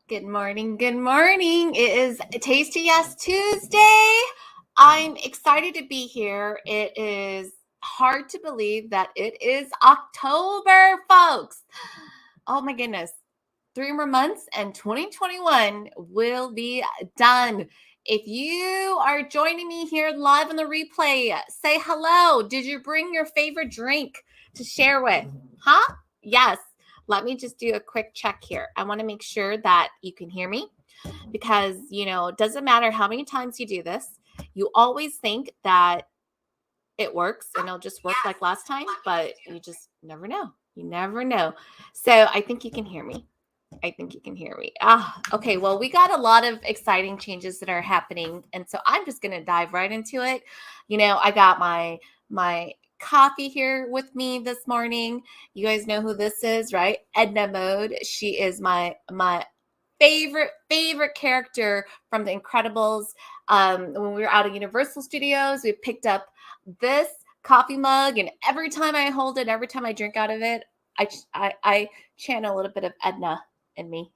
Good morning. Good morning. It is Tasty Yes Tuesday. I'm excited to be here. It is hard to believe that it is October, folks. Oh my goodness. 3 more months and 2021 will be done. If you are joining me here live on the replay, say hello. Did you bring your favorite drink to share with? Huh? Yes. Let me just do a quick check here. I want to make sure that you can hear me because, it doesn't matter how many times you do this. You always think that it works and it'll just work like last time, but you just never know. You never know. So I think you can hear me. Okay. Well, we got a lot of exciting changes that are happening. And so I'm just going to dive right into it. I got my coffee here with me this morning. You guys know who this is, right? Edna Mode. She is my favorite character from The Incredibles. When we were out at Universal Studios, we picked up this coffee mug, and every time I hold it, every time I drink out of it, I channel a little bit of Edna in me.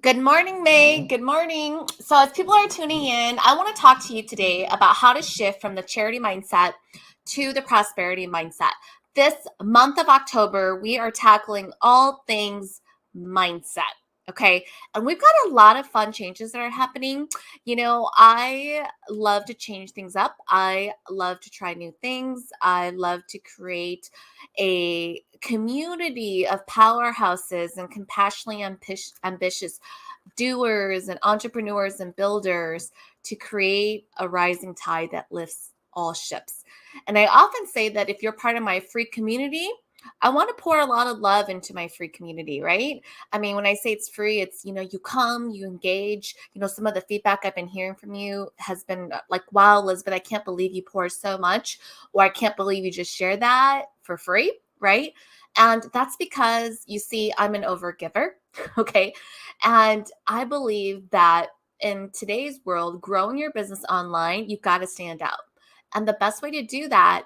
Good morning, May. Good morning. So as people are tuning in, I want to talk to you today about how to shift from the charity mindset to the prosperity mindset. This month of October, we are tackling all things mindset. Okay. And we've got a lot of fun changes that are happening. I love to change things up. I love to try new things. I love to create a community of powerhouses and compassionately ambitious doers and entrepreneurs and builders to create a rising tide that lifts all ships. And I often say that if you're part of my free community, I want to pour a lot of love into my free community, right? I mean, when I say it's free, it's, you come, you engage. Some of the feedback I've been hearing from you has been like, wow, Elizabeth, I can't believe you pour so much, or I can't believe you just share that for free, right? And that's because, you see, I'm an overgiver, okay? And I believe that in today's world, growing your business online, you've got to stand out. And the best way to do that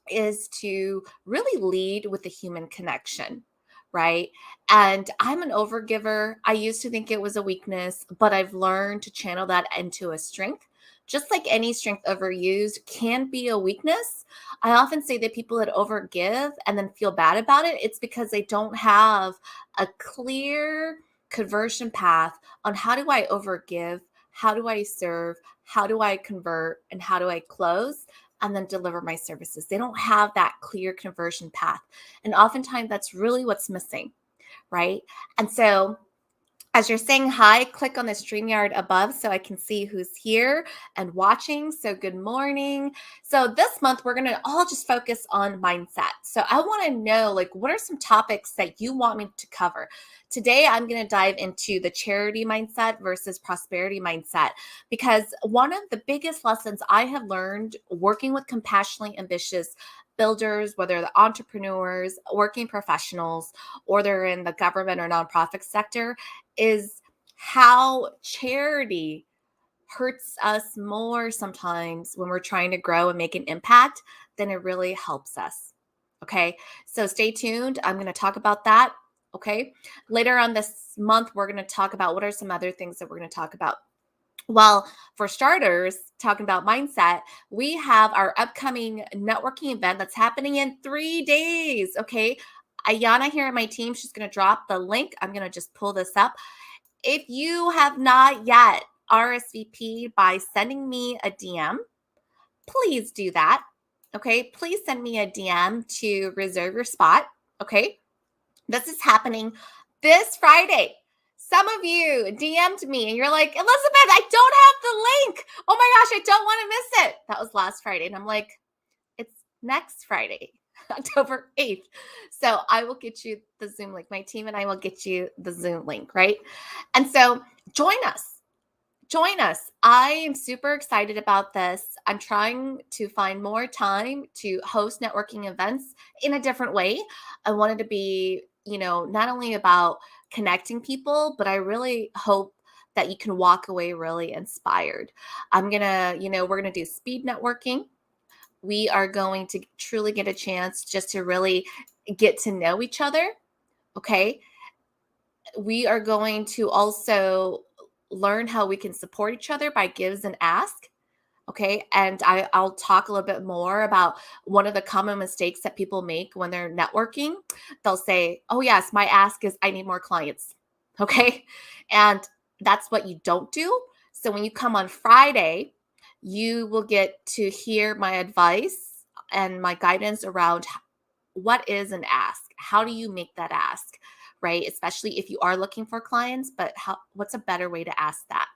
is to really lead with the human connection, right? And I'm an overgiver. I used to think it was a weakness, but I've learned to channel that into a strength. Just like any strength overused can be a weakness. I often say that people that overgive and then feel bad about it, it's because they don't have a clear conversion path on how do I overgive, how do I serve, how do I convert, and how do I close and then deliver my services. They don't have that clear conversion path. And oftentimes that's really what's missing, right? And so as you're saying hi, click on the StreamYard above so I can see who's here and watching. So good morning. So this month, we're going to all just focus on mindset. So I want to know, what are some topics that you want me to cover? Today, I'm going to dive into the charity mindset versus prosperity mindset, because one of the biggest lessons I have learned working with compassionately ambitious builders, whether they're entrepreneurs, working professionals, or they're in the government or nonprofit sector, is how charity hurts us more sometimes when we're trying to grow and make an impact than it really helps us. Okay, so stay tuned. I'm going to talk about that. Okay, later on this month, we're going to talk about what are some other things that we're going to talk about. Well, for starters, talking about mindset, we have our upcoming networking event that's happening in 3 days. Okay. Ayana here at my team, she's going to drop the link. I'm going to just pull this up. If you have not yet RSVP by sending me a DM, please do that. Okay. Please send me a DM to reserve your spot. Okay. This is happening this Friday. Some of you DM'd me and you're like, Elizabeth, I don't have the link. Oh my gosh, I don't want to miss it. That was last Friday. And I'm like, it's next Friday, October 8th. So I will get you the Zoom link. My team and I will get you the Zoom link, right? And so join us. Join us. I am super excited about this. I'm trying to find more time to host networking events in a different way. I wanted to be, not only about connecting people, but I really hope that you can walk away really inspired. We're going to do speed networking. We are going to truly get a chance just to really get to know each other. Okay. We are going to also learn how we can support each other by gives and ask. Okay. And I'll talk a little bit more about one of the common mistakes that people make when they're networking. They'll say, oh, yes, my ask is I need more clients. Okay. And that's what you don't do. So when you come on Friday, you will get to hear my advice and my guidance around what is an ask? How do you make that ask? Right? Especially if you are looking for clients, but what's a better way to ask that?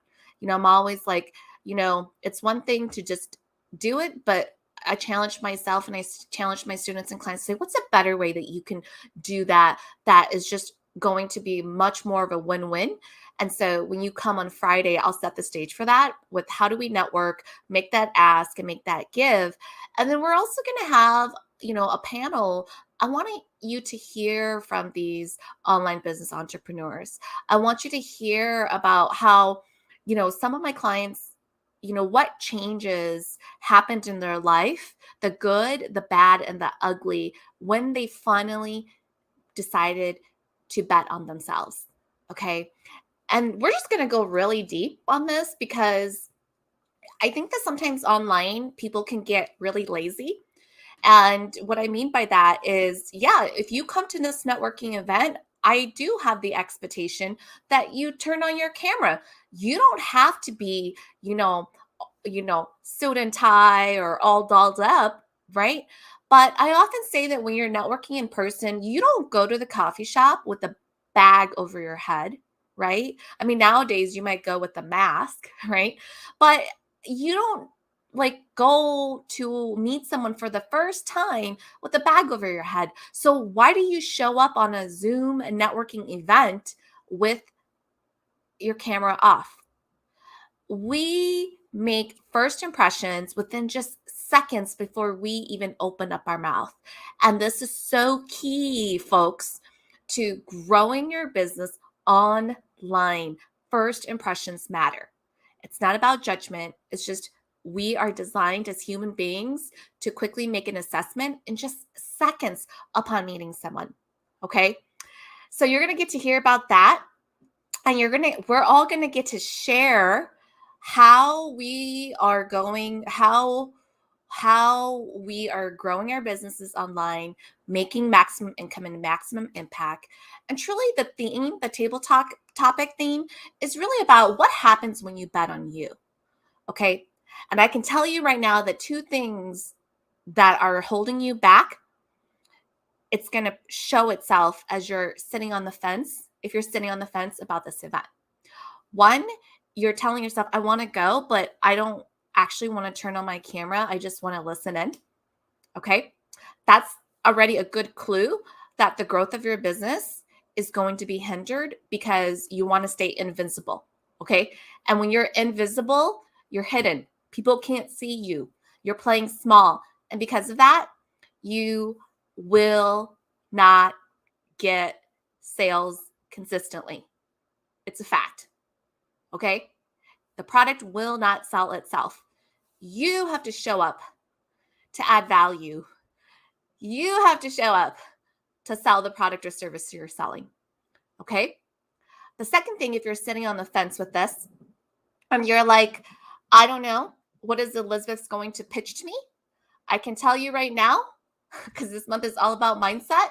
I'm always like, it's one thing to just do it, but I challenge myself and challenge my students and clients to say, what's a better way that you can do that? That is just going to be much more of a win-win. And so when you come on Friday, I'll set the stage for that with how do we network, make that ask and make that give. And then we're also going to have, a panel. I want you to hear from these online business entrepreneurs. I want you to hear about how, some of my clients, what changes happened in their life, the good, the bad, and the ugly, when they finally decided to bet on themselves. Okay. And we're just going to go really deep on this because I think that sometimes online people can get really lazy. And what I mean by that is, yeah, if you come to this networking event, I do have the expectation that you turn on your camera. You don't have to be, suit and tie or all dolled up, right? But I often say that when you're networking in person, you don't go to the coffee shop with a bag over your head, right? I mean, nowadays you might go with a mask, right? But you don't like go to meet someone for the first time with a bag over your head. So why do you show up on a Zoom networking event with your camera off? We make first impressions within just seconds before we even open up our mouth. And this is so key, folks, to growing your business online. First impressions matter. It's not about judgment. It's just we are designed as human beings to quickly make an assessment in just seconds upon meeting someone. Okay. So you're going to get to hear about that. And we're all going to get to share how we are going, how we are growing our businesses online, making maximum income and maximum impact. And truly the table talk topic theme is really about what happens when you bet on you. Okay. And I can tell you right now that two things that are holding you back, it's going to show itself as you're sitting on the fence. If you're sitting on the fence about this event, one, you're telling yourself, I want to go, but I don't actually want to turn on my camera. I just want to listen in. Okay. That's already a good clue that the growth of your business is going to be hindered because you want to stay invincible. Okay. And when you're invisible, you're hidden. People can't see you. You're playing small. And because of that, you will not get sales consistently. It's a fact. Okay. The product will not sell itself. You have to show up to add value. You have to show up to sell the product or service you're selling. Okay. The second thing, if you're sitting on the fence with this and you're like, I don't know, what is Elizabeth's going to pitch to me? I can tell you right now, because this month is all about mindset,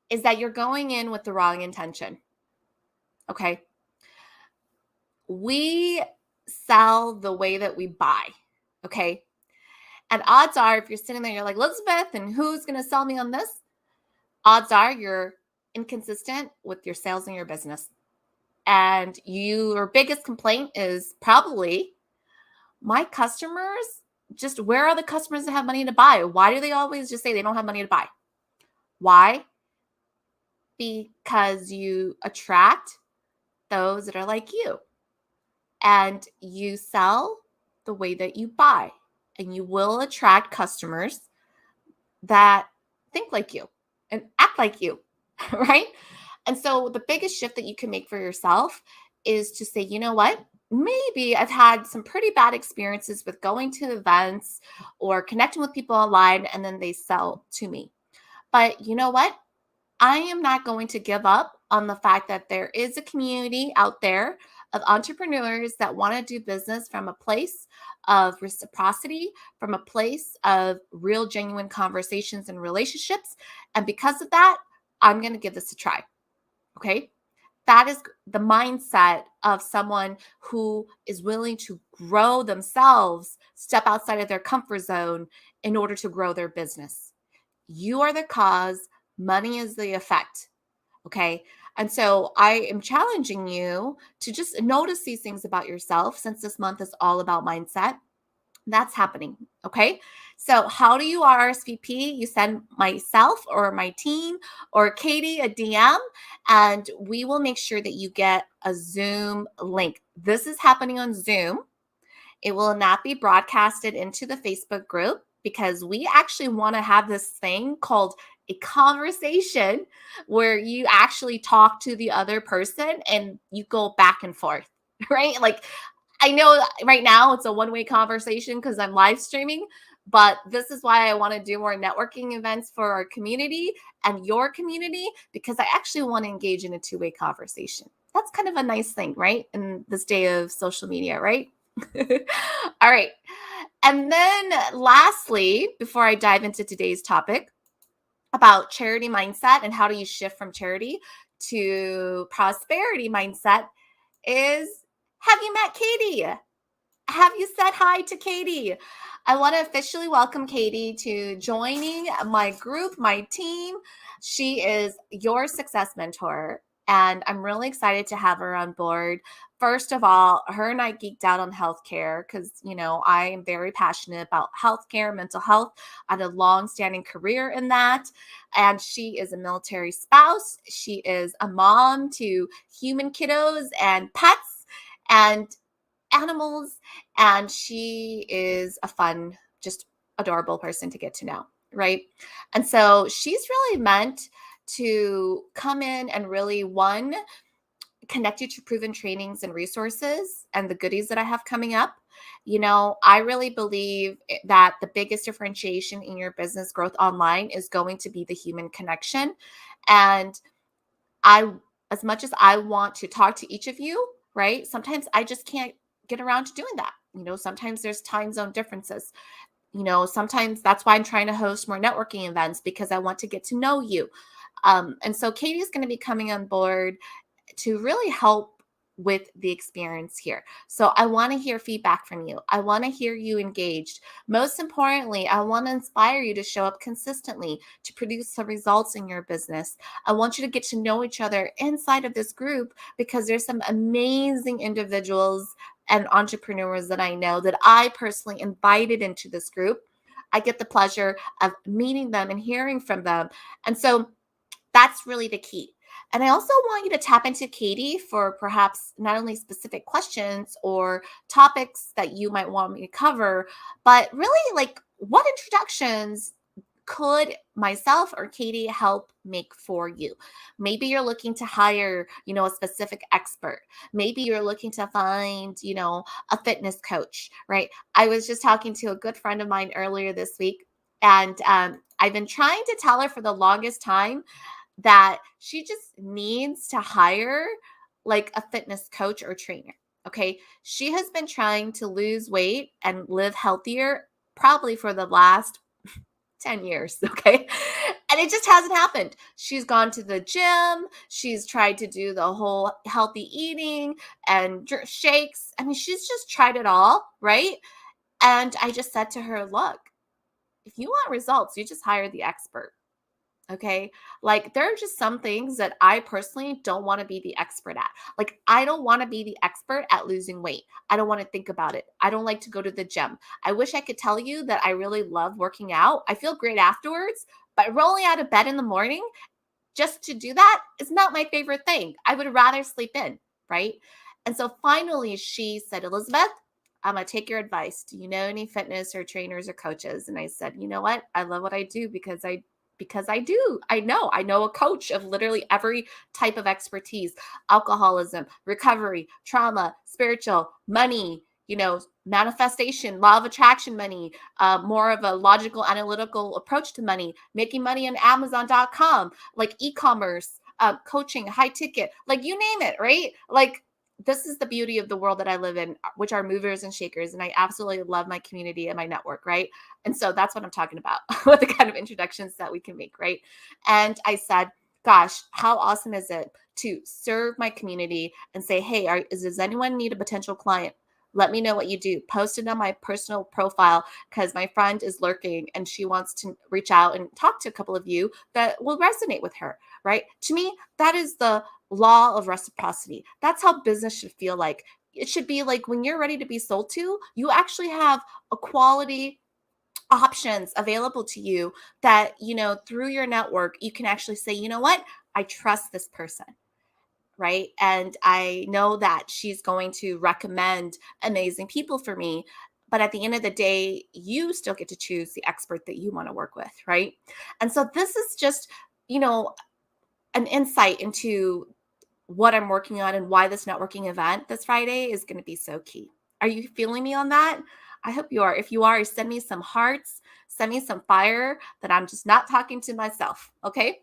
is that you're going in with the wrong intention. Okay. We sell the way that we buy. Okay. And odds are, if you're sitting there, you're like, Elizabeth, and who's going to sell me on this? Odds are you're inconsistent with your sales and your business. And your biggest complaint is probably my customers, just where are the customers that have money to buy? Why do they always just say they don't have money to buy? Why? Because you attract those that are like you. And you sell the way that you buy. And you will attract customers that think like you and act like you, right? And so the biggest shift that you can make for yourself is to say, you know what? Maybe I've had some pretty bad experiences with going to events or connecting with people online and then they sell to me. But you know what? I am not going to give up on the fact that there is a community out there of entrepreneurs that want to do business from a place of reciprocity, from a place of real, genuine conversations and relationships. And because of that, I'm going to give this a try. Okay. That is the mindset of someone who is willing to grow themselves, step outside of their comfort zone in order to grow their business. You are the cause, money is the effect. Okay. And so I am challenging you to just notice these things about yourself since this month is all about mindset. That's happening. Okay. So, how do you RSVP? You send myself or my team or Katie a DM, and we will make sure that you get a Zoom link. This is happening on Zoom. It will not be broadcasted into the Facebook group because we actually want to have this thing called a conversation where you actually talk to the other person and you go back and forth, right? Like, I know right now it's a one-way conversation because I'm live streaming, but this is why I want to do more networking events for our community and your community because I actually want to engage in a two-way conversation. That's kind of a nice thing, right? In this day of social media, right? All right. And then lastly, before I dive into today's topic about charity mindset and how do you shift from charity to prosperity mindset is, have you met Katie? Have you said hi to Katie? I want to officially welcome Katie to joining my group, my team. She is your success mentor, and I'm really excited to have her on board. First of all, her and I geeked out on healthcare because, I am very passionate about healthcare, mental health. I had a long-standing career in that. And she is a military spouse. She is a mom to human kiddos and pets and animals, and she is a fun, just adorable person to get to know, right? And so she's really meant to come in and really, one, connect you to proven trainings and resources and the goodies that I have coming up. I really believe that the biggest differentiation in your business growth online is going to be the human connection. And I, as much as I want to talk to each of you, right? Sometimes I just can't get around to doing that. Sometimes there's time zone differences. Sometimes that's why I'm trying to host more networking events because I want to get to know you. And so Katie's going to be coming on board to really help with the experience here. So I want to hear feedback from you. I want to hear you engaged. Most importantly, I want to inspire you to show up consistently to produce some results in your business. I want you to get to know each other inside of this group because there's some amazing individuals and entrepreneurs that I know that I personally invited into this group. I get the pleasure of meeting them and hearing from them. And so that's really the key. And I also want you to tap into Katie for perhaps not only specific questions or topics that you might want me to cover, but really like what introductions could myself or Katie help make for you? Maybe you're looking to hire, a specific expert. Maybe you're looking to find, a fitness coach, right? I was just talking to a good friend of mine earlier this week, and I've been trying to tell her for the longest time that she just needs to hire like a fitness coach or trainer. Okay. She has been trying to lose weight and live healthier probably for the last 10 years. Okay. And it just hasn't happened. She's gone to the gym. She's tried to do the whole healthy eating and shakes. I mean, she's just tried it all. Right. And I just said to her, look, if you want results, you just hire the expert. Okay. Like there are just some things that I personally don't want to be the expert at. Like I don't want to be the expert at losing weight. I don't want to think about it. I don't like to go to the gym. I wish I could tell you that I really love working out. I feel great afterwards, but rolling out of bed in the morning just to do that is not my favorite thing. I would rather sleep in. Right. And so finally she said, Elizabeth, I'm going to take your advice. Do you know any fitness or trainers or coaches? And I said, you know what? I love what I do because I do. I know a coach of literally every type of expertise: alcoholism, recovery, trauma, spiritual, money, manifestation, law of attraction money, more of a logical, analytical approach to money, making money on Amazon.com, like e-commerce, coaching, high ticket, like you name it, right? Like this is the beauty of the world that I live in, which are movers and shakers. And I absolutely love my community and my network, right? And so that's what I'm talking about with the kind of introductions that we can make, right? And I said, gosh, how awesome is it to serve my community and say, hey, does anyone need a potential client? Let me know what you do. Post it on my personal profile because my friend is lurking and she wants to reach out and talk to a couple of you that will resonate with her, right? To me, that is the law of reciprocity. That's how business should feel like. It should be like when you're ready to be sold to, you actually have a quality options available to you that, through your network, you can actually say, you know what? I trust this person, right? And I know that she's going to recommend amazing people for me. But at the end of the day, you still get to choose the expert that you want to work with, right? And so this is just, you know, an insight into what I'm working on and why this networking event this Friday is going to be so key. Are you feeling me on that? I hope you are. If you are, send me some hearts, send me some fire that I'm just not talking to myself. Okay.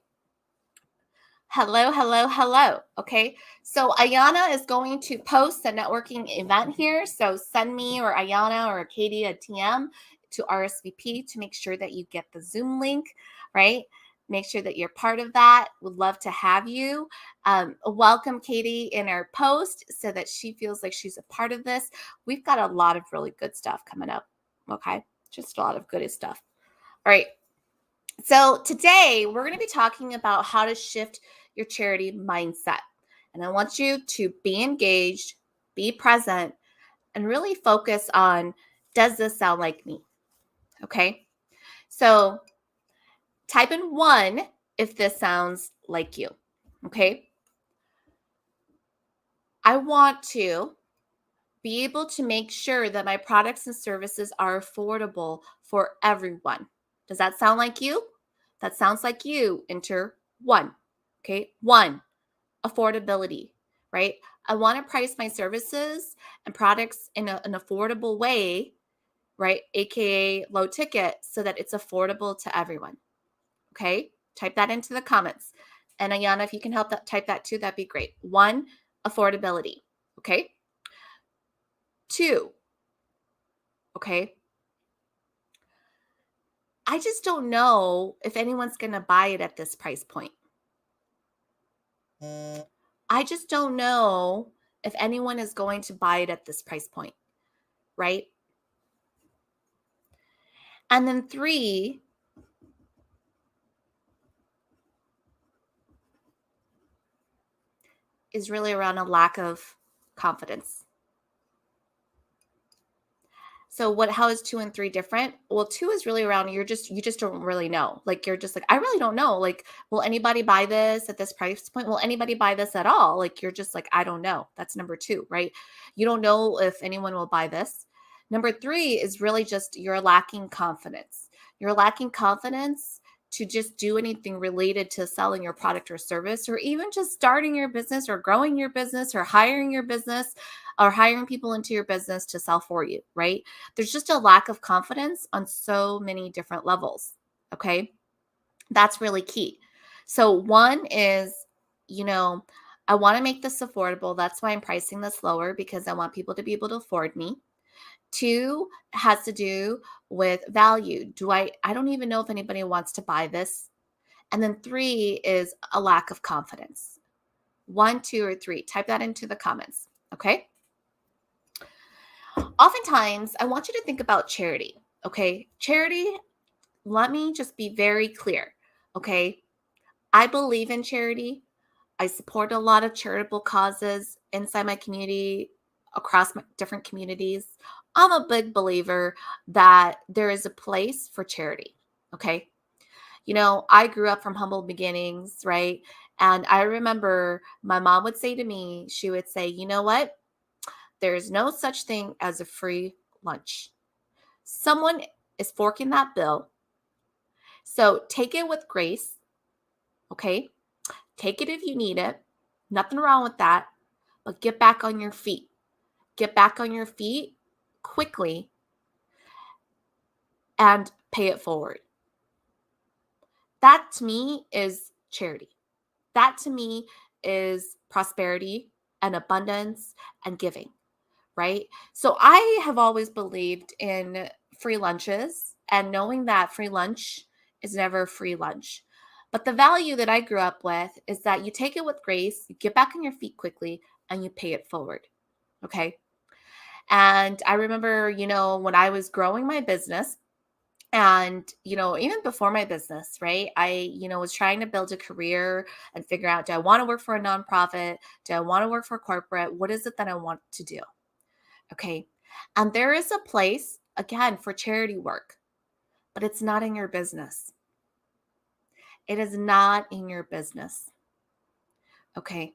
Hello, hello, hello. Okay. So Ayana is going to post a networking event here. So send me or Ayana or Katie a TM to RSVP to make sure that you get the Zoom link, right? Make sure that you're part of that. Would love to have you. Welcome Katie in our post so that she feels like she's a part of this. We've got a lot of really good stuff coming up. Okay. Just a lot of good stuff. All right. So today we're going to be talking about how to shift your charity mindset. And I want you to be engaged, be present, and really focus on, does this sound like me? Okay. So type in 1 if this sounds like you. Okay. I want to be able to make sure that my products and services are affordable for everyone. Does that sound like you? That sounds like you. Enter 1. Okay. 1, affordability, right? I want to price my services and products in an affordable way, right? AKA low ticket, so that it's affordable to everyone. Okay. Type that into the comments. And Ayana, if you can help type that too, that'd be great. 1, affordability. Okay. 2, okay. I just don't know if anyone's going to buy it at this price point. I just don't know if anyone is going to buy it at this price point, right? And then 3 is really around a lack of confidence. So how is 2 and 3 different? Well, 2 is really around you just don't really know. Like you're just like, I really don't know. Like, will anybody buy this at this price point? Will anybody buy this at all? Like you're just like, I don't know. That's number 2, right? You don't know if anyone will buy this. Number 3 is really just you're lacking confidence. You're lacking confidence to just do anything related to selling your product or service, or even just starting your business or growing your business or hiring your business or hiring people into your business to sell for you, right? There's just a lack of confidence on so many different levels. Okay. That's really key. So, 1 is, I want to make this affordable. That's why I'm pricing this lower, because I want people to be able to afford me. 2 has to do with value. I don't even know if anybody wants to buy this. And then 3 is a lack of confidence. 1, 2, or 3. Type that into the comments. Okay. Oftentimes, I want you to think about charity. Okay. Charity, let me just be very clear. Okay. I believe in charity. I support a lot of charitable causes inside my community, across my different communities. I'm a big believer that there is a place for charity. Okay. I grew up from humble beginnings, right? And I remember my mom would say to me, she would say, you know what? There's no such thing as a free lunch. Someone is forking that bill. So take it with grace. Okay. Take it if you need it. Nothing wrong with that. But get back on your feet. Get back on your feet quickly and pay it forward. That to me is charity. That to me is prosperity and abundance and giving, right? So I have always believed in free lunches and knowing that free lunch is never free lunch. But the value that I grew up with is that you take it with grace, you get back on your feet quickly, and you pay it forward. Okay. And I remember, when I was growing my business, and, even before my business, right? I was trying to build a career and figure out, do I want to work for a nonprofit? Do I want to work for corporate? What is it that I want to do? Okay. And there is a place, again, for charity work, but it's not in your business. It is not in your business. Okay.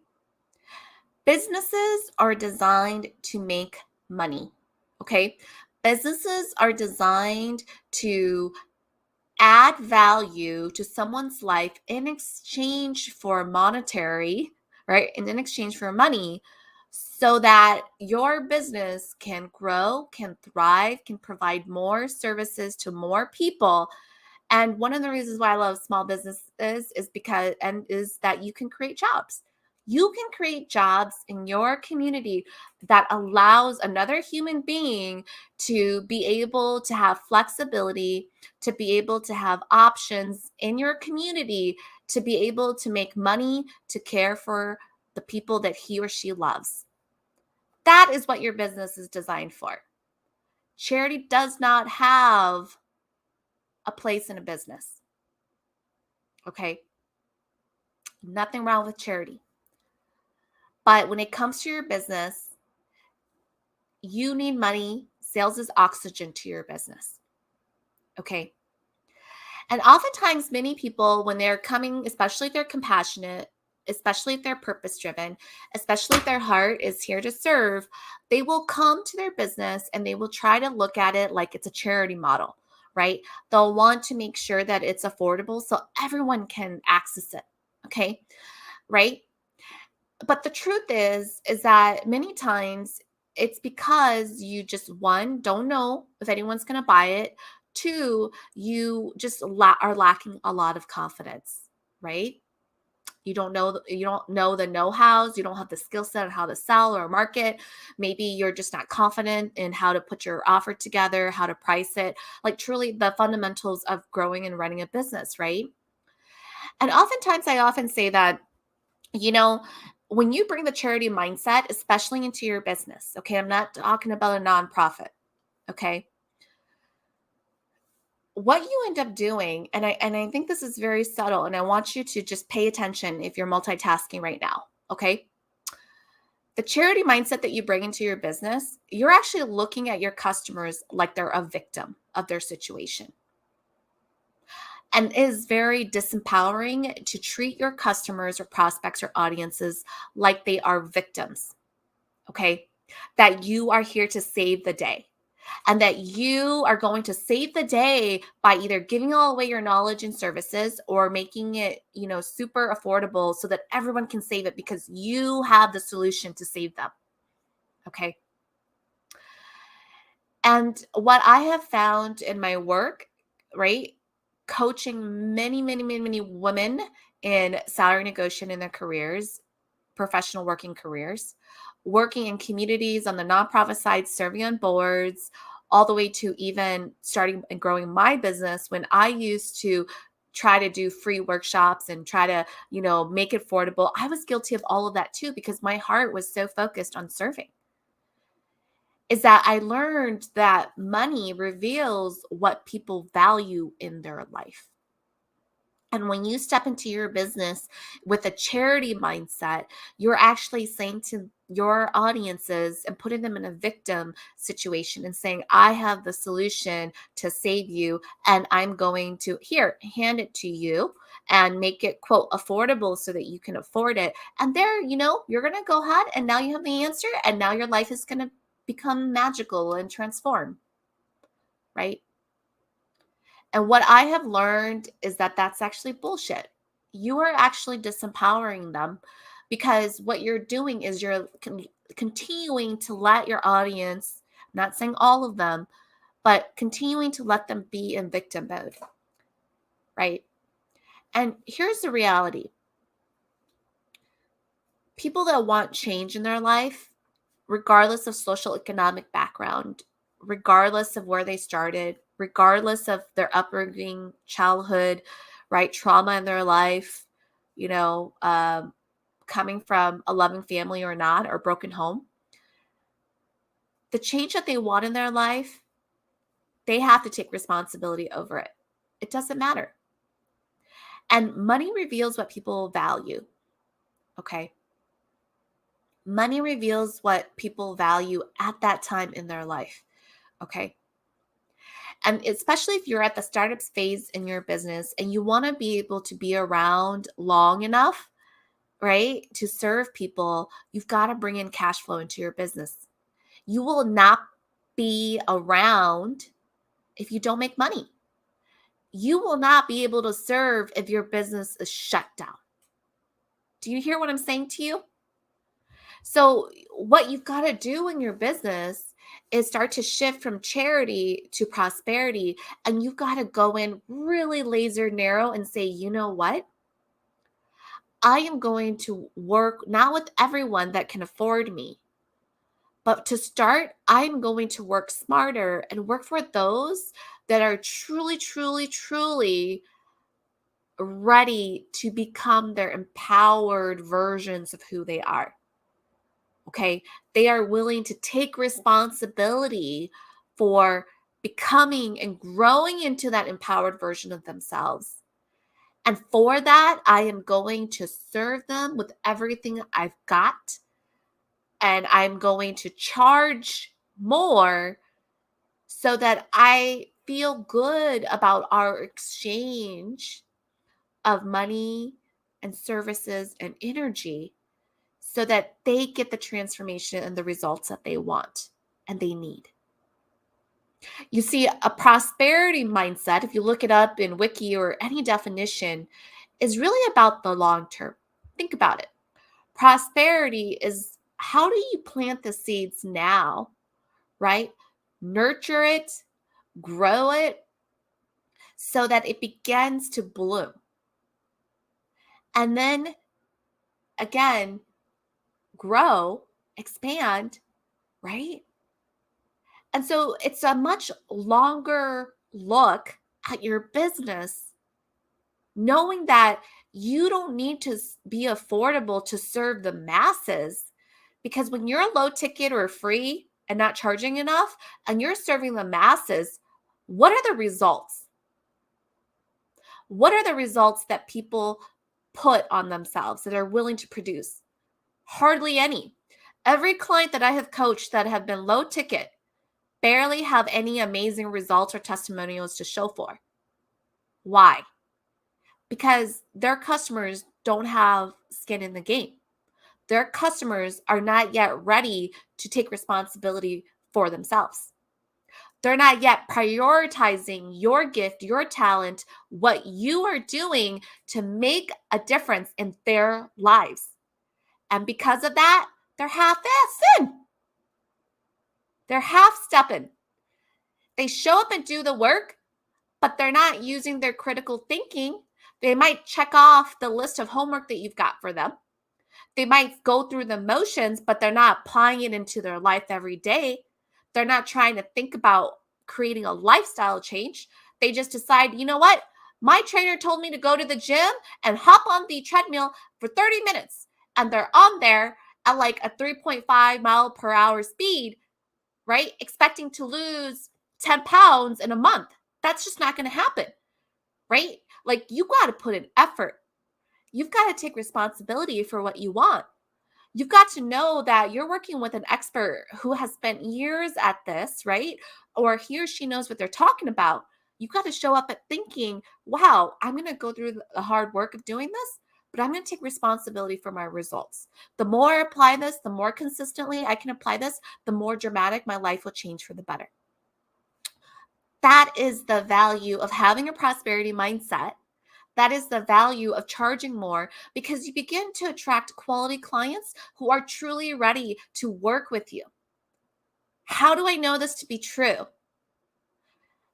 Businesses are designed to make money. Okay. Businesses are designed to add value to someone's life in exchange for monetary, right? And in exchange for money, so that your business can grow, can thrive, can provide more services to more people. And one of the reasons why I love small businesses is that you can create jobs. You can create jobs in your community that allows another human being to be able to have flexibility, to be able to have options in your community, to be able to make money, to care for the people that he or she loves. That is what your business is designed for. Charity does not have a place in a business. Okay. Nothing wrong with charity. But when it comes to your business, you need money. Sales is oxygen to your business. Okay. And oftentimes, many people, when they're coming, especially if they're compassionate, especially if they're purpose driven, especially if their heart is here to serve, they will come to their business and they will try to look at it like it's a charity model, right? They'll want to make sure that it's affordable so everyone can access it. Okay. Right. But the truth is that many times it's because you just, one, don't know if anyone's going to buy it. Two, you just are lacking a lot of confidence, right? You don't know the know-hows, you don't have the skill set on how to sell or market. Maybe you're just not confident in how to put your offer together, how to price it, like truly the fundamentals of growing and running a business, right? And oftentimes I often say that, you know, when you bring the charity mindset, especially into your business, okay, I'm not talking about a nonprofit, okay, what you end up doing, and I think this is very subtle, and I want you to just pay attention if you're multitasking right now, okay? The charity mindset that you bring into your business, you're actually looking at your customers like they're a victim of their situation. And it is very disempowering to treat your customers or prospects or audiences like they are victims, okay? That you are here to save the day and that you are going to save the day by either giving all away your knowledge and services or making it, super affordable so that everyone can save it because you have the solution to save them. Okay. And what I have found in my work, right? Coaching many, many, many, many women in salary negotiation in their careers, professional working careers, working in communities on the nonprofit side, serving on boards, all the way to even starting and growing my business when I used to try to do free workshops and try to, make it affordable. I was guilty of all of that too because my heart was so focused on serving. Is that I learned that money reveals what people value in their life. And when you step into your business with a charity mindset, you're actually saying to your audiences and putting them in a victim situation and saying, I have the solution to save you, and I'm going to hand it to you and make it, quote, affordable so that you can afford it. And there, you're going to go ahead and now you have the answer. And now your life is going to become magical and transform, right? And what I have learned is that that's actually bullshit. You are actually disempowering them because what you're doing is you're continuing to let your audience, not saying all of them, but continuing to let them be in victim mode, right? And here's the reality. People that want change in their life, regardless of social economic background, regardless of where they started, regardless of their upbringing, childhood, right, trauma in their life, you know, coming from a loving family or not, or broken home, the change that they want in their life, they have to take responsibility over it. It doesn't matter. And money reveals what people value. Okay. Money reveals what people value at that time in their life. Okay. And especially if you're at the startup phase in your business and you want to be able to be around long enough, right, to serve people, you've got to bring in cash flow into your business. You will not be around if you don't make money. You will not be able to serve if your business is shut down. Do you hear what I'm saying to you? So, what you've got to do in your business is start to shift from charity to prosperity. And you've got to go in really laser narrow and say, you know what? I am going to work not with everyone that can afford me, but to start, I'm going to work smarter and work for those that are truly, truly, truly ready to become their empowered versions of who they are. Okay. They are willing to take responsibility for becoming and growing into that empowered version of themselves. And for that, I am going to serve them with everything I've got. And I'm going to charge more so that I feel good about our exchange of money and services and energy so that they get the transformation and the results that they want and they need. You see, a prosperity mindset, if you look it up in Wiki or any definition, is really about the long term. Think about it. Prosperity is how do you plant the seeds now, right? Nurture it, grow it so that it begins to bloom. And then again, grow, expand, right? And so it's a much longer look at your business, knowing that you don't need to be affordable to serve the masses. Because when you're low ticket or free and not charging enough and you're serving the masses, what are the results? What are the results that people put on themselves that are willing to produce? Hardly any. Every client that I have coached that have been low ticket barely have any amazing results or testimonials to show for. Why? Because their customers don't have skin in the game. Their customers are not yet ready to take responsibility for themselves. They're not yet prioritizing your gift, your talent, what you are doing to make a difference in their lives. And because of that, they're half-assing. They're half-stepping. They show up and do the work, but they're not using their critical thinking. They might check off the list of homework that you've got for them. They might go through the motions, but they're not applying it into their life every day. They're not trying to think about creating a lifestyle change. They just decide, you know what? My trainer told me to go to the gym and hop on the treadmill for 30 minutes. And they're on there at like a 3.5 mile per hour speed, right? Expecting to lose 10 pounds in a month. That's just not going to happen, right? Like you got to put in effort. You've got to take responsibility for what you want. You've got to know that you're working with an expert who has spent years at this, right? Or he or she knows what they're talking about. You've got to show up at thinking, wow, I'm going to go through the hard work of doing this, but I'm going to take responsibility for my results. The more I apply this, the more consistently I can apply this, the more dramatic my life will change for the better. That is the value of having a prosperity mindset. That is the value of charging more because you begin to attract quality clients who are truly ready to work with you. How do I know this to be true?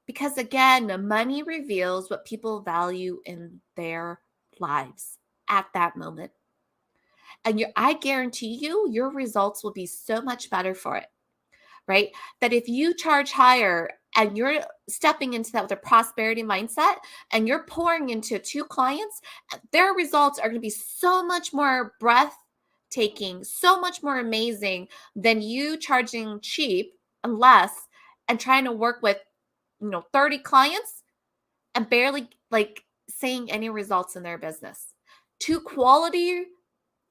Because again, money reveals what people value in their lives at that moment. And I guarantee you, your results will be so much better for it, right? That if you charge higher and you're stepping into that with a prosperity mindset and you're pouring into 2 clients, their results are going to be so much more breathtaking, so much more amazing than you charging cheap and less and trying to work with, 30 clients and barely like seeing any results in their business. 2 quality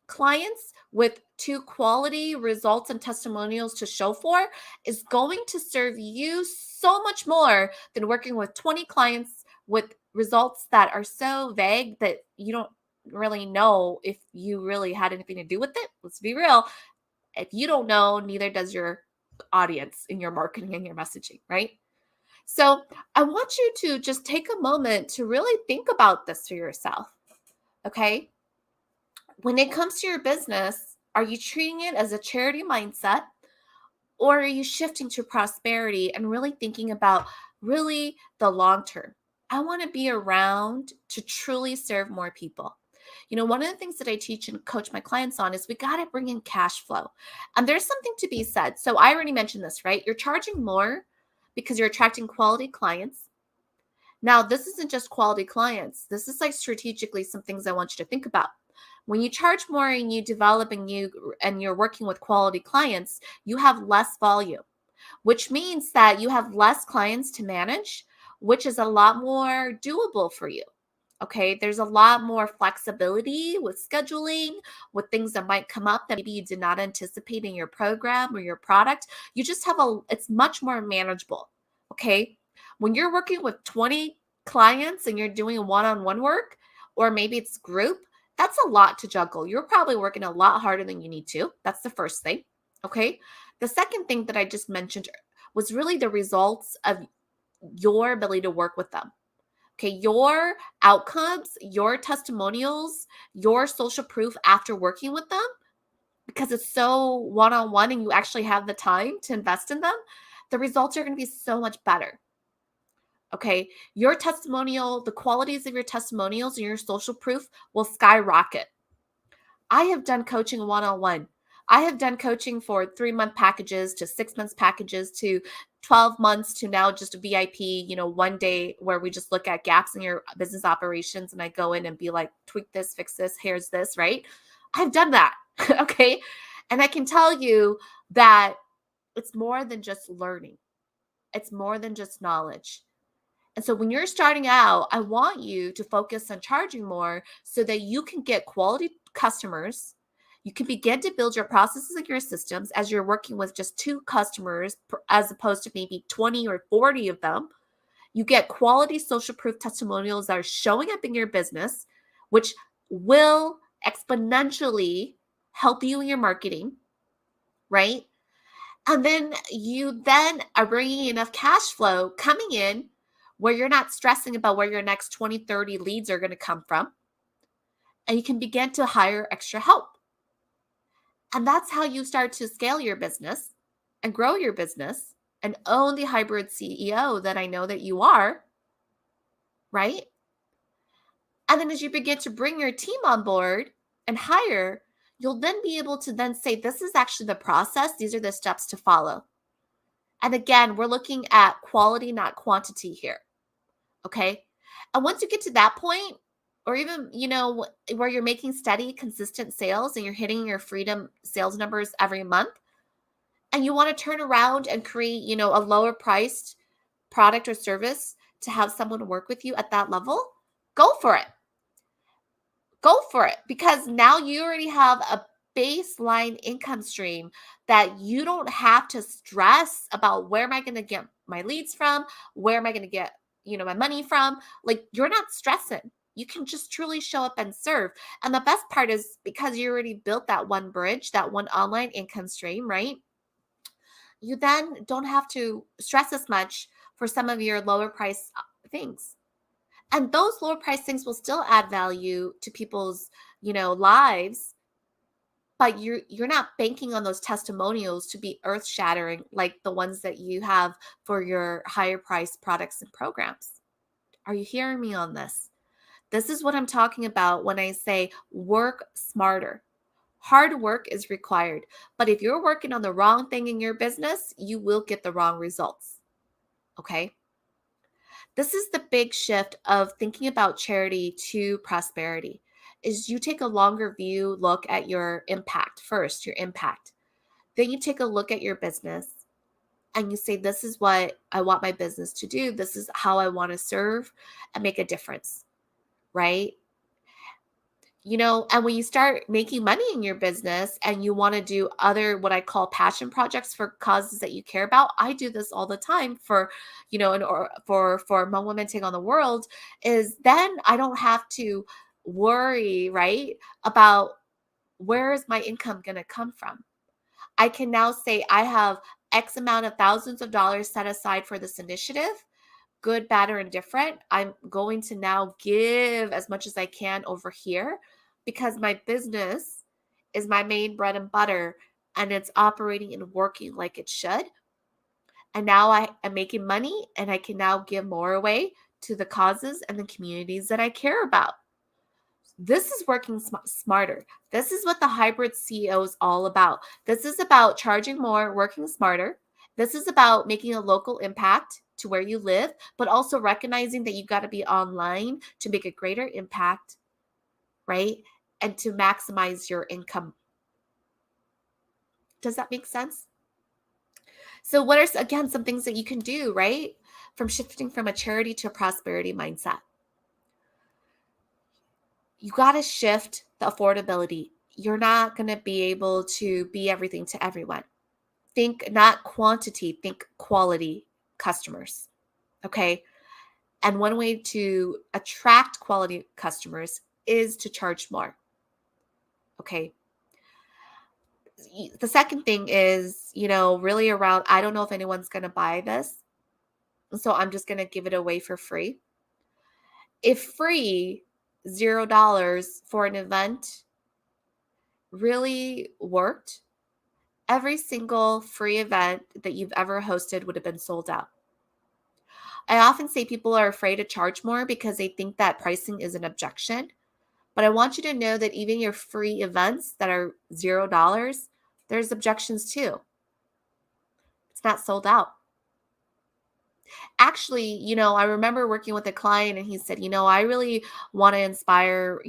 clients with 2 quality results and testimonials to show for is going to serve you so much more than working with 20 clients with results that are so vague that you don't really know if you really had anything to do with it. Let's be real. If you don't know, neither does your audience in your marketing and your messaging, right? So I want you to just take a moment to really think about this for yourself. Okay. When it comes to your business, are you treating it as a charity mindset, or are you shifting to prosperity and really thinking about really the long term? I want to be around to truly serve more people. One of the things that I teach and coach my clients on is we got to bring in cash flow. And there's something to be said. So I already mentioned this, right? You're charging more because you're attracting quality clients. Now, this isn't just quality clients. This is like strategically some things I want you to think about. When you charge more and you develop and you're working with quality clients, you have less volume, which means that you have less clients to manage, which is a lot more doable for you. Okay, there's a lot more flexibility with scheduling, with things that might come up that maybe you did not anticipate in your program or your product. You just have it's much more manageable. Okay, when you're working with 20 clients and you're doing one-on-one work, or maybe it's group, that's a lot to juggle. You're probably working a lot harder than you need to. That's the first thing. Okay, the second thing that I just mentioned was really the results of your ability to work with them. Okay, your outcomes, your testimonials, your social proof after working with them, because it's so one-on-one and you actually have the time to invest in them, the results are going to be so much better. Okay, your testimonial, the qualities of your testimonials and your social proof will skyrocket. I have done coaching one-on-one. I have done coaching for 3-month packages to 6 months packages to 12 months to now just a VIP, one day where we just look at gaps in your business operations and I go in and be like, tweak this, fix this, here's this, right? I've done that. Okay. And I can tell you that it's more than just learning. It's more than just knowledge. And so when you're starting out, I want you to focus on charging more so that you can get quality customers. You can begin to build your processes and your systems as you're working with just 2 customers as opposed to maybe 20 or 40 of them. You get quality social proof testimonials that are showing up in your business, which will exponentially help you in your marketing, right? And then you are bringing enough cash flow coming in where you're not stressing about where your next 20, 30 leads are going to come from. And you can begin to hire extra help. And that's how you start to scale your business and grow your business and own the hybrid CEO that I know that you are, right? And then as you begin to bring your team on board and hire, you'll then be able to then say, this is actually the process. These are the steps to follow. And again, we're looking at quality, not quantity here. Okay. And once you get to that point, or even, where you're making steady, consistent sales and you're hitting your freedom sales numbers every month, and you want to turn around and create, a lower priced product or service to have someone work with you at that level, go for it. Go for it, because now you already have a baseline income stream that you don't have to stress about where am I going to get my leads from? Where am I going to get, my money from? Like, you're not stressing. You can just truly show up and serve. And the best part is because you already built that one bridge, that one online income stream, right? You then don't have to stress as much for some of your lower price things. And those lower price things will still add value to people's, lives, but you're not banking on those testimonials to be earth shattering like the ones that you have for your higher price products and programs. Are you hearing me on this? This is what I'm talking about when I say work smarter. Hard work is required. But if you're working on the wrong thing in your business, you will get the wrong results. Okay? This is the big shift of thinking about charity to prosperity. Is you take a longer view look at your impact first, your impact. Then you take a look at your business and you say, this is what I want my business to do. This is how I want to serve and make a difference, right? And when you start making money in your business and you want to do other, what I call passion projects for causes that you care about, I do this all the time for, or for Hmong Women Take on the World, is then I don't have to worry, right, about where is my income going to come from. I can now say I have X amount of thousands of dollars set aside for this initiative, good, bad, or indifferent. I'm going to now give as much as I can over here because my business is my main bread and butter and it's operating and working like it should. And now I am making money and I can now give more away to the causes and the communities that I care about. This is working smarter. This is what the hybrid CEO is all about. This is about charging more, working smarter. This is about making a local impact to where you live, but also recognizing that you got to be online to make a greater impact, right? And to maximize your income. Does that make sense? So what are, again, some things that you can do, right? From shifting from a charity to a prosperity mindset. You got to shift the affordability. You're not going to be able to be everything to everyone. Think not quantity, think quality customers. Okay. And one way to attract quality customers is to charge more. Okay. The second thing is, really around, I don't know if anyone's going to buy this. So I'm just going to give it away for free. If free, $0 for an event really worked, every single free event that you've ever hosted would have been sold out. I often say people are afraid to charge more because they think that pricing is an objection. But I want you to know that even your free events that are $0, there's objections too. It's not sold out. Actually, I remember working with a client and he said, I really want to inspire,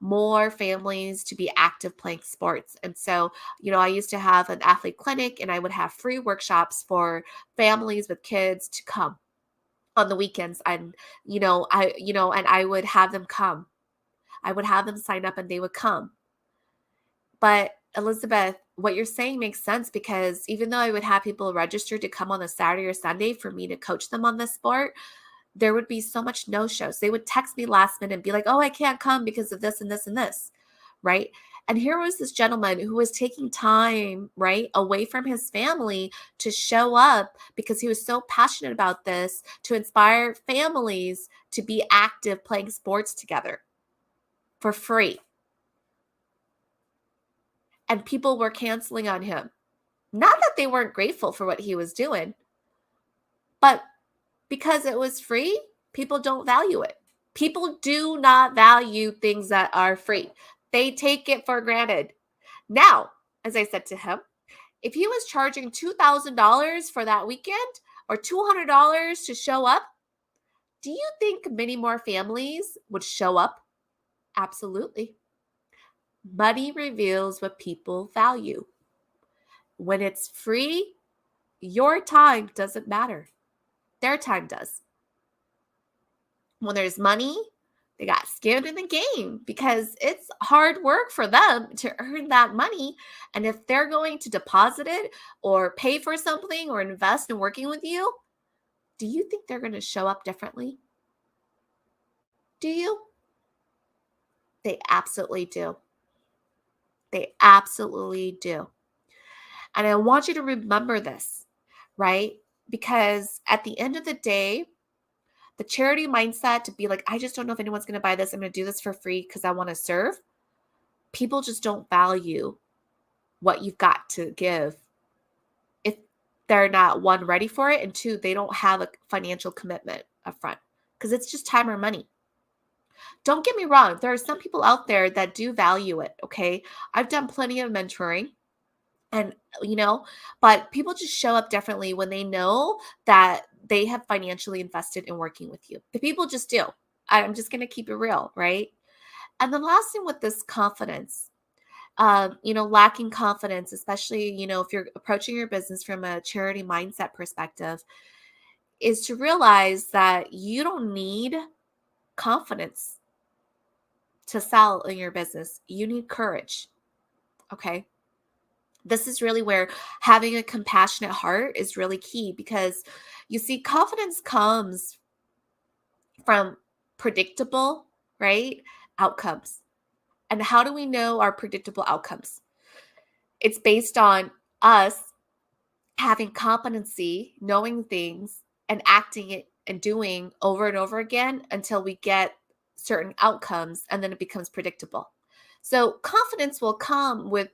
more families to be active playing sports. And so, I used to have an athlete clinic and I would have free workshops for families with kids to come on the weekends. And, I would have them come. I would have them sign up and they would come. But Elizabeth, what you're saying makes sense because even though I would have people register to come on a Saturday or Sunday for me to coach them on this sport, there would be so much no-shows. They would text me last minute and be like, oh, I can't come because of this and this and this, right? And here was this gentleman who was taking time, right, away from his family to show up because he was so passionate about this to inspire families to be active playing sports together for free. And people were canceling on him. Not that they weren't grateful for what he was doing, but because it was free, people don't value it. People do not value things that are free. They take it for granted. Now, as I said to him, if he was charging $2,000 for that weekend or $200 to show up, do you think many more families would show up? Absolutely. Money reveals what people value. When it's free, your time doesn't matter. Their time does. When there's money, they got skin in the game because it's hard work for them to earn that money. And if they're going to deposit it or pay for something or invest in working with you, do you think they're going to show up differently? Do you? They absolutely do. They absolutely do. And I want you to remember this, right? Because at the end of the day, the charity mindset to be like, I just don't know if anyone's going to buy this. I'm going to do this for free because I want to serve. People just don't value what you've got to give if they're not, one, ready for it, and two, they don't have a financial commitment up front because it's just time or money. Don't get me wrong. There are some people out there that do value it. Okay. I've done plenty of mentoring and, you know, but people just show up differently when they know that they have financially invested in working with you. The people just do. I'm just going to keep it real. Right. And the last thing with this confidence, lacking confidence, especially, if you're approaching your business from a charity mindset perspective, is to realize that you don't need confidence to sell in your business. You need courage. Okay. This is really where having a compassionate heart is really key because you see, confidence comes from predictable, right? Outcomes. And how do we know our predictable outcomes? It's based on us having competency, knowing things, and acting it and doing over and over again until we get certain outcomes and then it becomes predictable. So confidence will come with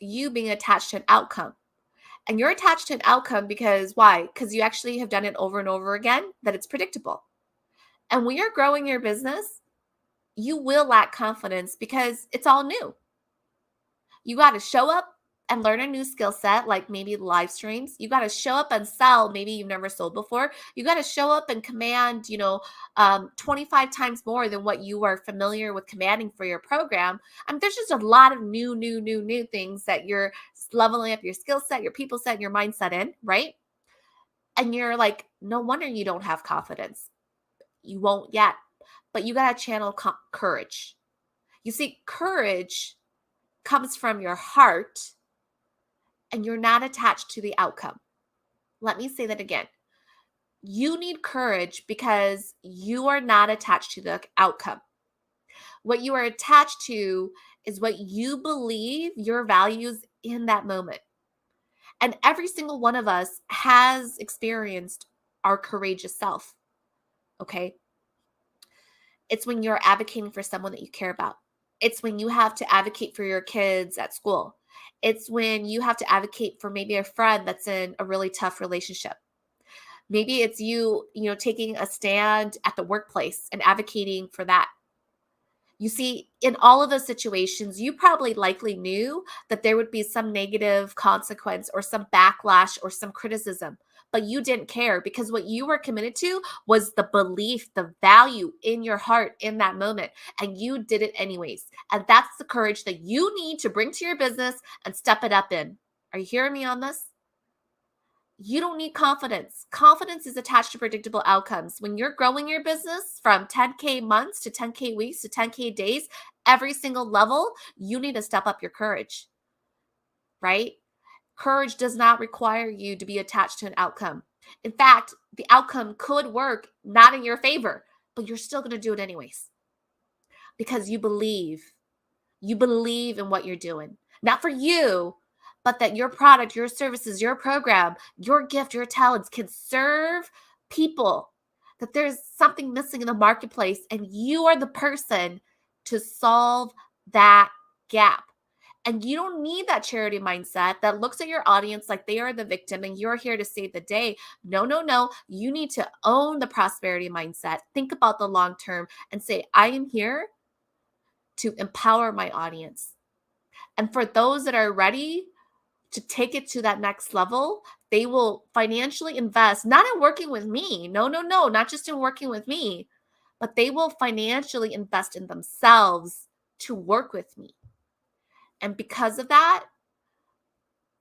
you being attached to an outcome. And you're attached to an outcome because why? Because you actually have done it over and over again, that it's predictable. And when you're growing your business, you will lack confidence because it's all new. You got to show up and learn a new skill set, like maybe live streams. You got to show up and sell. Maybe you've never sold before. You got to show up and command, 25 times more than what you are familiar with commanding for your program. There's just a lot of new things that you're leveling up your skill set, your people set, your mindset in, right? And you're like, no wonder you don't have confidence. You won't yet, but you got to channel courage. You see, courage comes from your heart and you're not attached to the outcome. Let me say that again. You need courage because you are not attached to the outcome. What you are attached to is what you believe your values in that moment. And every single one of us has experienced our courageous self. Okay. It's when you're advocating for someone that you care about. It's when you have to advocate for your kids at school. It's when you have to advocate for maybe a friend that's in a really tough relationship. Maybe it's you, taking a stand at the workplace and advocating for that. You see, in all of those situations, you probably likely knew that there would be some negative consequence or some backlash or some criticism, but you didn't care because what you were committed to was the belief, the value in your heart in that moment, and you did it anyways. And that's the courage that you need to bring to your business and step it up in. Are you hearing me on this? You don't need confidence. Confidence is attached to predictable outcomes. When you're growing your business from 10K months to 10K weeks to 10K days, every single level, you need to step up your courage, right? Courage does not require you to be attached to an outcome. In fact, the outcome could work not in your favor, but you're still going to do it anyways because you believe. You believe in what you're doing, not for you, but that your product, your services, your program, your gift, your talents can serve people, that there's something missing in the marketplace, and you are the person to solve that gap. And you don't need that charity mindset that looks at your audience like they are the victim and you're here to save the day. No, no, no. You need to own the prosperity mindset. Think about the long term and say, I am here to empower my audience. And for those that are ready to take it to that next level, they will financially invest, not in working with me. No, no, no, not just in working with me, but they will financially invest in themselves to work with me. And because of that,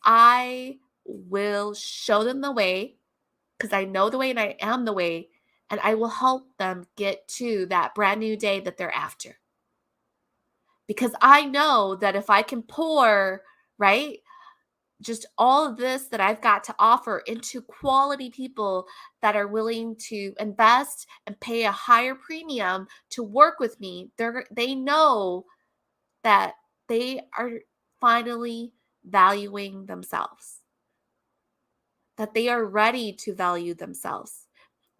I will show them the way because I know the way and I am the way. And I will help them get to that brand new day that they're after. Because I know that if I can pour, right, just all of this that I've got to offer into quality people that are willing to invest and pay a higher premium to work with me, they know that they are finally valuing themselves, that they are ready to value themselves.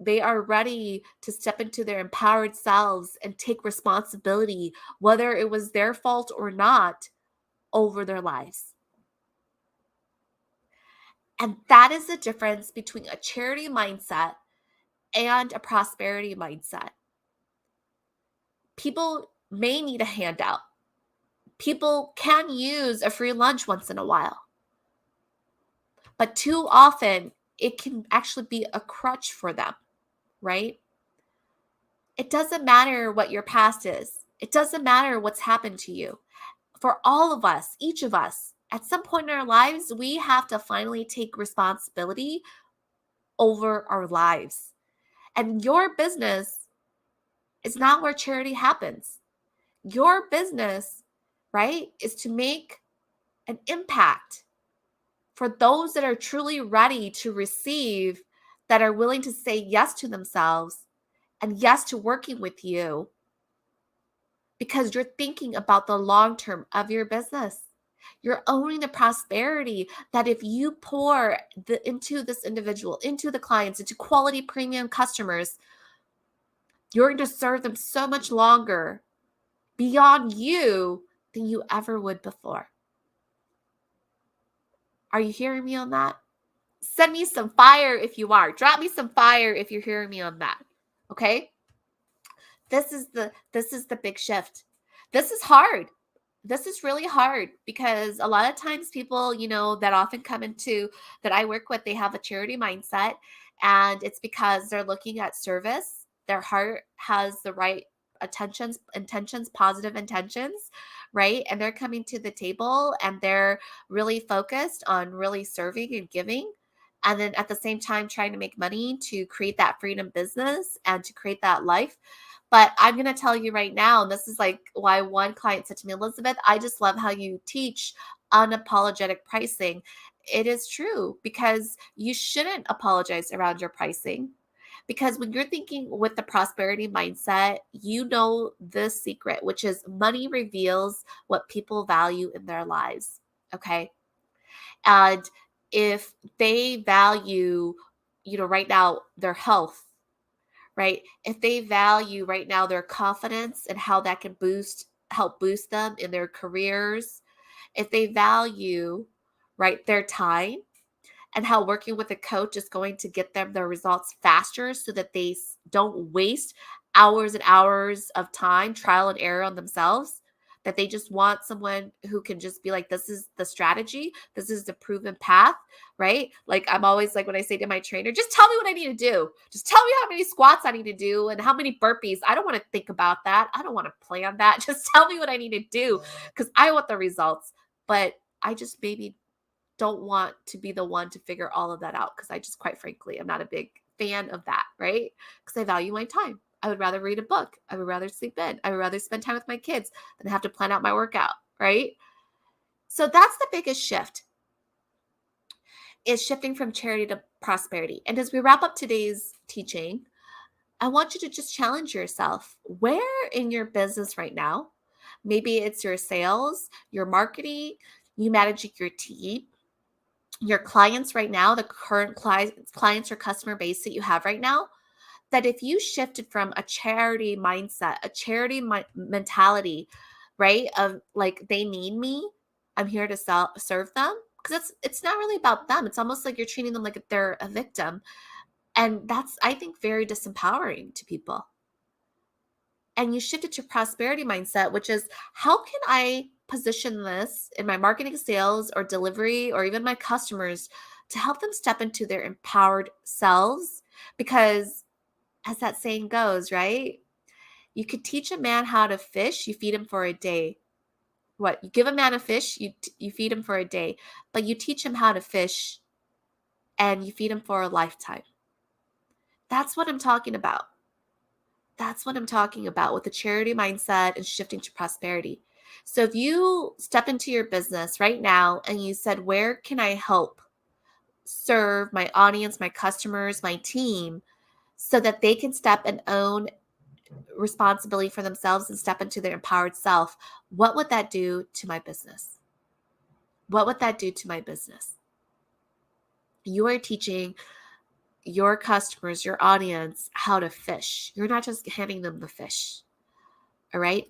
They are ready to step into their empowered selves and take responsibility, whether it was their fault or not, over their lives. And that is the difference between a charity mindset and a prosperity mindset. People may need a handout. People can use a free lunch once in a while. But too often, it can actually be a crutch for them, right? It doesn't matter what your past is. It doesn't matter what's happened to you. For all of us, each of us, at some point in our lives, we have to finally take responsibility over our lives. And your business is not where charity happens. Your business, right, is to make an impact for those that are truly ready to receive, that are willing to say yes to themselves and yes to working with you, because you're thinking about the long term of your business. You're owning the prosperity that if you pour into this individual, into the clients, into quality premium customers, you're going to serve them so much longer beyond you than you ever would before. Are you hearing me on that? Send me some fire if you are. Drop me some fire if you're hearing me on that. Okay? This is the big shift. This is hard. This is really hard because a lot of times people, that often come into that I work with, they have a charity mindset, and it's because they're looking at service. Their heart has the right intentions, positive intentions, right? And they're coming to the table and they're really focused on really serving and giving. And then at the same time, trying to make money to create that freedom business and to create that life. But I'm going to tell you right now, and this is like why one client said to me, Elizabeth, I just love how you teach unapologetic pricing. It is true, because you shouldn't apologize around your pricing. Because when you're thinking with the prosperity mindset, you know the secret, which is money reveals what people value in their lives. Okay. And if they value, right now, their health, right? If they value right now their confidence and how that can help boost them in their careers, if they value, right, their time and how working with a coach is going to get them their results faster so that they don't waste hours and hours of time, trial and error on themselves, that they just want someone who can just be like, this is the strategy, this is the proven path, right? Like I'm always like, when I say to my trainer, just tell me what I need to do. Just tell me how many squats I need to do and how many burpees. I don't want to think about that. I don't want to plan that. Just tell me what I need to do because I want the results. But I just maybe don't want to be the one to figure all of that out, because I just, quite frankly, I'm not a big fan of that, right? Because I value my time. I would rather read a book. I would rather sleep in. I would rather spend time with my kids than have to plan out my workout, right? So that's the biggest shift, is shifting from charity to prosperity. And as we wrap up today's teaching, I want you to just challenge yourself. Where in your business right now, maybe it's your sales, your marketing, you managing your team, your clients right now, the current clients or customer base that you have right now, that if you shifted from a charity mindset, a charity mentality, right, of like, they need me, I'm here to serve them, because it's not really about them. It's almost like you're treating them like they're a victim. And that's, I think, very disempowering to people. And you shift it to prosperity mindset, which is, how can I position this in my marketing, sales, or delivery, or even my customers, to help them step into their empowered selves? Because as that saying goes, right? You could teach a man how to fish, you feed him for a day. What? You give a man a fish, you feed him for a day, but you teach him how to fish and you feed him for a lifetime. That's what I'm talking about. That's what I'm talking about with the charity mindset and shifting to prosperity. So if you step into your business right now and you said, where can I help serve my audience, my customers, my team, so that they can step and own responsibility for themselves and step into their empowered self, what would that do to my business? What would that do to my business? You are teaching your customers, your audience, how to fish. You're not just handing them the fish. All right.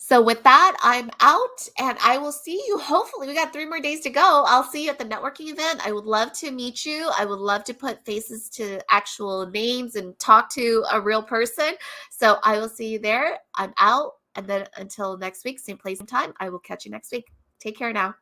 So with that, I'm out and I will see you. Hopefully, we got 3 more days to go. I'll see you at the networking event. I would love to meet you. I would love to put faces to actual names and talk to a real person. So I will see you there. I'm out. And then until next week, same place, same time, I will catch you next week. Take care now.